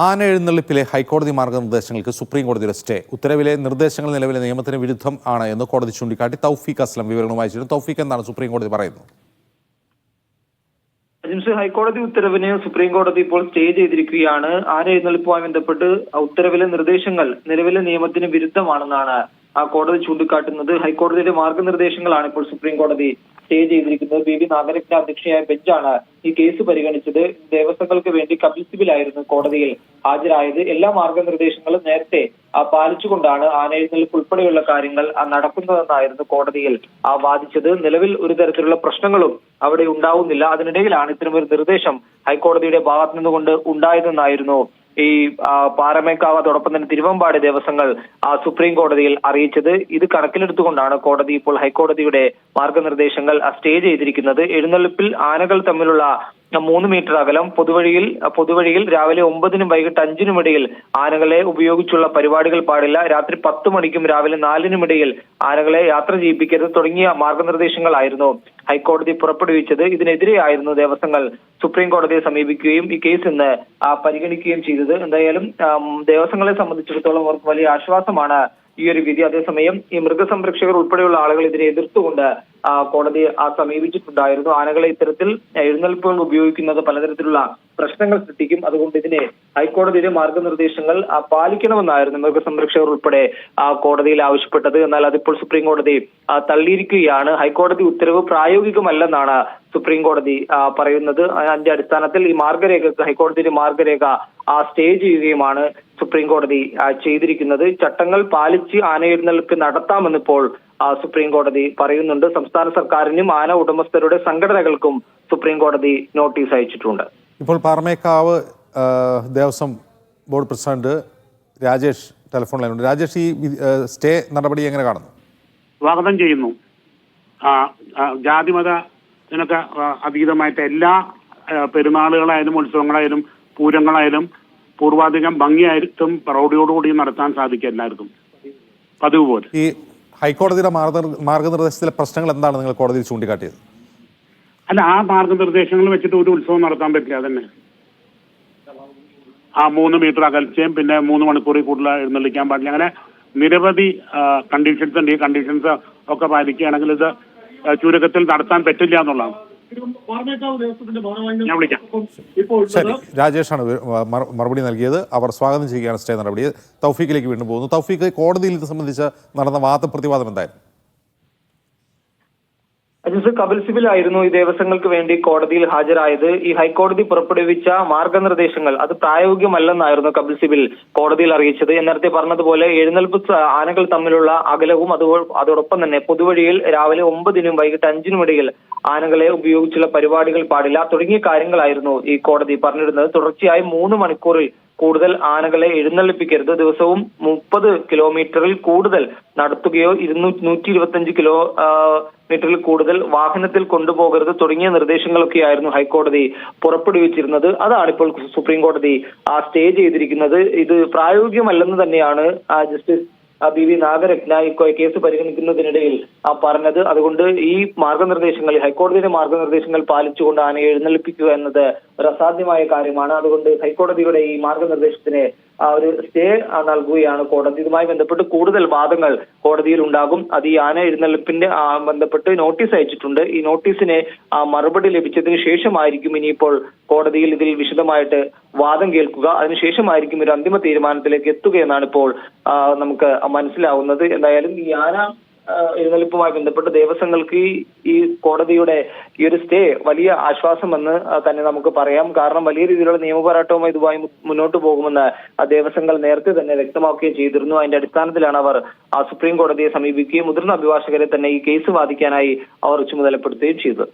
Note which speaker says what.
Speaker 1: ആന എഴുന്നള്ളിപ്പിലെ ഹൈക്കോടതി മാർഗ്ഗനിർദ്ദേശങ്ങൾക്ക് സുപ്രീം കോടതിയുടെ സ്റ്റേ. ഉത്തരവിലെ നിർദ്ദേശങ്ങൾ നിലവിലെ നിയമത്തിന് വിരുദ്ധം ആണ് എന്ന് കോടതി ചൂണ്ടിക്കാട്ടി തൗഫീഖ് അസ്ലം വിവരണവുമായി ചേരുന്നു. തൗഫീഖ്, എന്താണ് സുപ്രീം കോടതി പറയുന്നത്?
Speaker 2: ഹൈക്കോടതി ഉത്തരവിന് സുപ്രീം കോടതി ഇപ്പോൾ സ്റ്റേ ചെയ്തിരിക്കുകയാണ്. ആന എഴുന്നള്ളിപ്പുമായി ബന്ധപ്പെട്ട് ഉത്തരവിലെ നിർദ്ദേശങ്ങൾ നിലവിലെ നിയമത്തിന് വിരുദ്ധമാണെന്നാണ് കോടതി ചൂണ്ടിക്കാട്ടുന്നത്. ഹൈക്കോടതിയുടെ മാർഗനിർദ്ദേശങ്ങളാണ് ഇപ്പോൾ സുപ്രീം കോടതി സ്റ്റേ ചെയ്തിരിക്കുന്നത്. ബി നാഗരത്ന അധ്യക്ഷയായ ബെഞ്ചാണ് ഈ കേസ് പരിഗണിച്ചത്. ദേവസ്വങ്ങൾക്ക് വേണ്ടി കപിൽ സിബിലായിരുന്നു കോടതിയിൽ ഹാജരായത്. എല്ലാ മാർഗനിർദ്ദേശങ്ങളും നേരത്തെ പാലിച്ചുകൊണ്ടാണ് ആന എഴുന്നള്ളിപ്പ് ഉൾപ്പെടെയുള്ള കാര്യങ്ങൾ നടക്കുന്നതെന്നായിരുന്നു കോടതിയിൽ വാദിച്ചത്. നിലവിൽ ഒരു തരത്തിലുള്ള പ്രശ്നങ്ങളും അവിടെ ഉണ്ടാവുന്നില്ല. അതിനിടയിലാണ് ഇത്തരമൊരു നിർദ്ദേശം ഹൈക്കോടതിയുടെ ഭാഗത്തു നിന്നുകൊണ്ട് ഉണ്ടായതെന്നായിരുന്നു ഈ പാറമേക്കാവ് അതോടൊപ്പം തന്നെ തിരുവമ്പാടി ദേവസ്വങ്ങൾ സുപ്രീം കോടതിയിൽ അറിയിച്ചത്. ഇത് കണക്കിലെടുത്തുകൊണ്ടാണ് കോടതി ഇപ്പോൾ ഹൈക്കോടതിയുടെ മാർഗനിർദ്ദേശങ്ങൾ സ്റ്റേ ചെയ്തിരിക്കുന്നത്. എഴുന്നള്ളിപ്പിൽ ആനകൾ തമ്മിലുള്ള 3 മീറ്റർ അകലം, പൊതുവഴിയിൽ രാവിലെ 9-നും വൈകിട്ട് 5-നും ഇടയിൽ ആനകളെ ഉപയോഗിച്ചുള്ള പരിപാടികൾ പാടില്ല, രാത്രി 10 മണിക്കും രാവിലെ 4-നും ഇടയിൽ ആനകളെ യാത്ര ചെയ്യിപ്പിക്കരുത് തുടങ്ങിയ മാർഗനിർദ്ദേശങ്ങളായിരുന്നു ഹൈക്കോടതി പുറപ്പെടുവിച്ചത്. ഇതിനെതിരെയായിരുന്നു ദേവസ്വങ്ങൾ സുപ്രീം കോടതിയെ സമീപിക്കുകയും ഈ കേസ് ഇന്ന് പരിഗണിക്കുകയും ചെയ്തത്. എന്തായാലും ദേവസ്വങ്ങളെ സംബന്ധിച്ചിടത്തോളം അവർക്ക് വലിയ ആശ്വാസമാണ് ഈ ഒരു വിധി. അതേസമയം ഈ മൃഗസംരക്ഷകർ ഉൾപ്പെടെയുള്ള ആളുകൾ ഇതിനെ എതിർത്തുകൊണ്ട് കോടതിയെ സമീപിച്ചിട്ടുണ്ടായിരുന്നു. ആനകളെ ഇത്തരത്തിൽ എഴുന്നള്ളിപ്പുകൾ ഉപയോഗിക്കുന്നത് പലതരത്തിലുള്ള പ്രശ്നങ്ങൾ സൃഷ്ടിക്കും. അതുകൊണ്ട് ഇതിനെ ഹൈക്കോടതിയുടെ മാർഗനിർദ്ദേശങ്ങൾ പാലിക്കണമെന്നായിരുന്നു മൃഗസംരക്ഷകർ ഉൾപ്പെടെ കോടതിയിൽ ആവശ്യപ്പെട്ടത്. എന്നാൽ അതിപ്പോൾ സുപ്രീം കോടതി തള്ളിയിരിക്കുകയാണ്. ഹൈക്കോടതി ഉത്തരവ് പ്രായോഗികമല്ലെന്നാണ് സുപ്രീം കോടതി പറയുന്നത്. അതിന്റെ അടിസ്ഥാനത്തിൽ ഈ ഹൈക്കോടതിയുടെ മാർഗരേഖ സ്റ്റേ ചെയ്യുകയുമാണ് സുപ്രീം കോടതി ചെയ്തിരിക്കുന്നത്. ചട്ടങ്ങൾ പാലിച്ച് ആന എഴുന്നള്ളിപ്പ് നടത്താമെന്നിപ്പോൾ സുപ്രീം കോടതി പറയുന്നുണ്ട്. സംസ്ഥാന സർക്കാരിനും ആന ഉടമസ്ഥരുടെ സംഘടനകൾക്കും സുപ്രീം കോടതി നോട്ടീസ് അയച്ചിട്ടുണ്ട്.
Speaker 1: ഇപ്പോൾ Paramekkavu Devaswom board president Rajesh telephone ലൈനുണ്ട്. രാജേഷ്, ഈ സ്റ്റേ നടപടി എങ്ങനെ കാണുന്നു?
Speaker 3: സ്വാഗതം ചെയ്യുന്നു. ജാതിമത ഇതിനൊക്കെ അതീതമായിട്ട് എല്ലാ പെരുന്നാളുകളായാലും ഉത്സവങ്ങളായാലും പൂരങ്ങളായാലും പൂർവാധികം ഭംഗിയായിട്ടും പ്രൗഢിയോടുകൂടി നടത്താൻ സാധിക്കും എല്ലാവർക്കും പതിവ് പോലെ.
Speaker 1: ഈ ഹൈക്കോടതിയുടെ മാർഗനിർദ്ദേശത്തിലെ പ്രശ്നങ്ങൾ എന്താണ് നിങ്ങൾ കോടതിയിൽ ചൂണ്ടിക്കാട്ടിയത്?
Speaker 3: അല്ല, ആ മാർഗനിർദ്ദേശങ്ങൾ വെച്ചിട്ട് ഒരു ഉത്സവം നടത്താൻ പറ്റില്ല. അതന്നെ 3 മീറ്റർ അകൽച്ചയും പിന്നെ 3 മണിക്കൂറിൽ കൂടുതൽ എഴുന്നള്ളിക്കാൻ പാടില്ല. അങ്ങനെ നിരവധി കണ്ടീഷൻസ് ഉണ്ട്. ഈ കണ്ടീഷൻസ് ഒക്കെ പാലിക്കുകയാണെങ്കിൽ ഇത് ചുരുക്കത്തിൽ നടത്താൻ പറ്റില്ല എന്നുള്ളതാണ്. ഞാൻ വിളിക്കാം.
Speaker 1: ശരി, രാജേഷാണ് മറുപടി നൽകിയത്. അവർ സ്വാഗതം ചെയ്യുകയാണ് സ്റ്റേ നടപടി. തൗഫീഖിലേക്ക് വീണ്ടും പോകുന്നു. തൗഫീഖ്, കോടതിയിൽ ഇത് സംബന്ധിച്ച് നടന്ന വാദപ്രതിവാദം എന്തായിരുന്നു?
Speaker 2: കപിൽ സിബിലായിരുന്നു ഈ ദേവസ്വങ്ങൾക്ക് വേണ്ടി കോടതിയിൽ ഹാജരായത്. ഈ ഹൈക്കോടതി പുറപ്പെടുവിച്ച മാർഗനിർദ്ദേശങ്ങൾ അത് പ്രായോഗികമല്ലെന്നായിരുന്നു കപിൽ സിബിൽ കോടതിയിൽ അറിയിച്ചത്. നേരത്തെ പറഞ്ഞതുപോലെ എഴുന്നള്ളിപ്പ് ആനകൾ തമ്മിലുള്ള അകലവും അതോടൊപ്പം തന്നെ പൊതുവഴിയിൽ രാവിലെ 9-നും വൈകിട്ട് 5-നും ഇടയിൽ ആനകളെ ഉപയോഗിച്ചുള്ള പരിപാടികൾ പാടില്ല തുടങ്ങിയ കാര്യങ്ങളായിരുന്നു ഈ കോടതി പറഞ്ഞിരുന്നത്. തുടർച്ചയായി 3 മണിക്കൂറിൽ കൂടുതൽ ആനകളെ എഴുന്നള്ളിപ്പിക്കരുത്, ദിവസവും 30 കിലോമീറ്ററിൽ കൂടുതൽ നടത്തുകയോ 125 കിലോമീറ്ററിൽ കൂടുതൽ വാഹനത്തിൽ കൊണ്ടുപോകരുത് തുടങ്ങിയ നിർദ്ദേശങ്ങളൊക്കെയായിരുന്നു ഹൈക്കോടതി പുറപ്പെടുവിച്ചിരുന്നത്. അതാണ് ഇപ്പോൾ സുപ്രീം കോടതി സ്റ്റേ ചെയ്തിരിക്കുന്നത്. ഇത് പ്രായോഗികമല്ലെന്ന് തന്നെയാണ് ജസ്റ്റിസ് ബി നാഗരത്ന ഈ കേസ് പരിഗണിക്കുന്നതിനിടയിൽ പറഞ്ഞത്. അതുകൊണ്ട് ഈ ഹൈക്കോടതിയുടെ മാർഗനിർദ്ദേശങ്ങൾ പാലിച്ചുകൊണ്ട് ആനയെ എഴുന്നള്ളിപ്പിക്കുക എന്നത് ഒരു അസാധ്യമായ കാര്യമാണ്. അതുകൊണ്ട് ഹൈക്കോടതിയുടെ ഈ മാർഗനിർദ്ദേശത്തിന് ഒരു സ്റ്റേ നൽകുകയാണ് കോടതി. ഇതുമായി ബന്ധപ്പെട്ട് കൂടുതൽ വാദങ്ങൾ കോടതിയിൽ ഉണ്ടാകും. അത് ഈ ആന എഴുന്നള്ളിപ്പിന്റെ ബന്ധപ്പെട്ട് നോട്ടീസ് അയച്ചിട്ടുണ്ട്. ഈ നോട്ടീസിന് മറുപടി ലഭിച്ചതിന് ശേഷമായിരിക്കും ഇനിയിപ്പോൾ കോടതിയിൽ ഇതിൽ വിശദമായിട്ട് വാദം കേൾക്കുക. അതിനുശേഷമായിരിക്കും ഒരു അന്തിമ തീരുമാനത്തിലേക്ക് എത്തുകയെന്നാണ് ഇപ്പോൾ നമുക്ക് മനസ്സിലാവുന്നത്. എന്തായാലും ഈ ആന എഴുന്നള്ളിപ്പുമായി ബന്ധപ്പെട്ട് ദേവസ്വങ്ങൾക്ക് ഈ കോടതിയുടെ ഈ ഒരു സ്റ്റേ വലിയ ആശ്വാസമെന്ന് തന്നെ നമുക്ക് പറയാം. കാരണം വലിയ രീതിയിലുള്ള നിയമപോരാട്ടവുമായി ഇതുമായി മുന്നോട്ട് പോകുമെന്ന് ദേവസ്വങ്ങൾ നേരത്തെ തന്നെ വ്യക്തമാക്കുകയും ചെയ്തിരുന്നു. അതിന്റെ അടിസ്ഥാനത്തിലാണ് അവർ സുപ്രീം കോടതിയെ സമീപിക്കുകയും മുതിർന്ന അഭിഭാഷകരെ തന്നെ ഈ കേസ് വാദിക്കാനായി അവർ ചുമതലപ്പെടുത്തുകയും ചെയ്തത്.